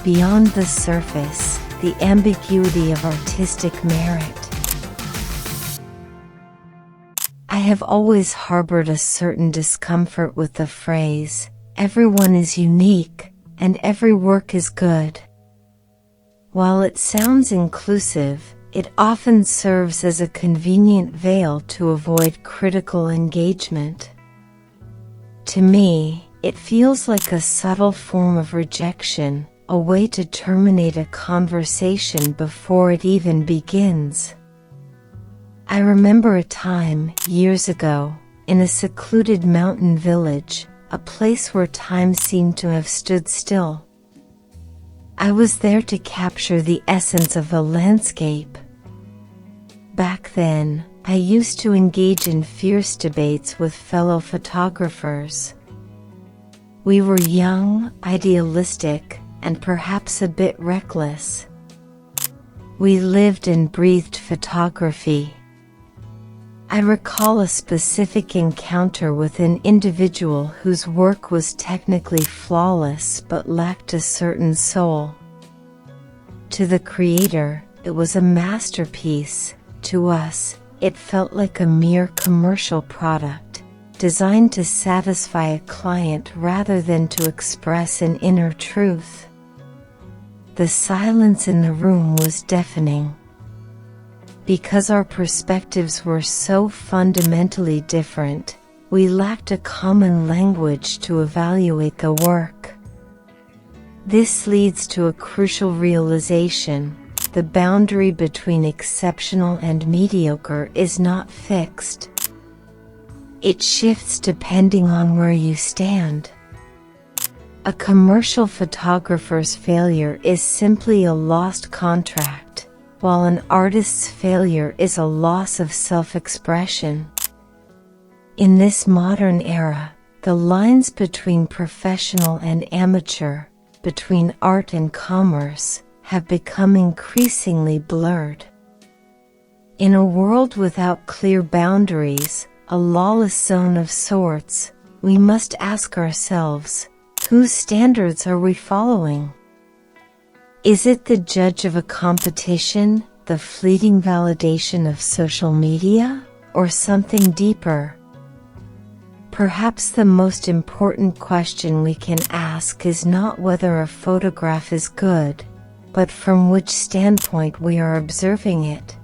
beyond the surface, the ambiguity of artistic merit. I have always harbored a certain discomfort with the phrase, "Everyone is unique, and every work is good." While it sounds inclusive, it often serves as a convenient veil to avoid critical engagement. To me, it feels like a subtle form of rejection, a way to terminate a conversation before it even begins. I remember a time, years ago, in a secluded mountain village, a place where time seemed to have stood still. I was there to capture the essence of the landscape. Back then, I used to engage in fierce debates with fellow photographers. We were young, idealistic, and perhaps a bit reckless. We lived and breathed photography. I recall a specific encounter with an individual whose work was technically flawless but lacked a certain soul. To the creator, it was a masterpiece. To us, it felt like a mere commercial product, designed to satisfy a client rather than to express an inner truth. The silence in the room was deafening. Because our perspectives were so fundamentally different, we lacked a common language to evaluate the work. This leads to a crucial realization: the boundary between exceptional and mediocre is not fixed. It shifts depending on where you stand. A commercial photographer's failure is simply a lost contract, while an artist's failure is a loss of self-expression. In this modern era, the lines between professional and amateur, between art and commerce, have become increasingly blurred. In a world without clear boundaries, a lawless zone of sorts, we must ask ourselves, whose standards are we following? Is it the judge of a competition, the fleeting validation of social media, or something deeper? Perhaps the most important question we can ask is not whether a photograph is good, but from which standpoint we are observing it.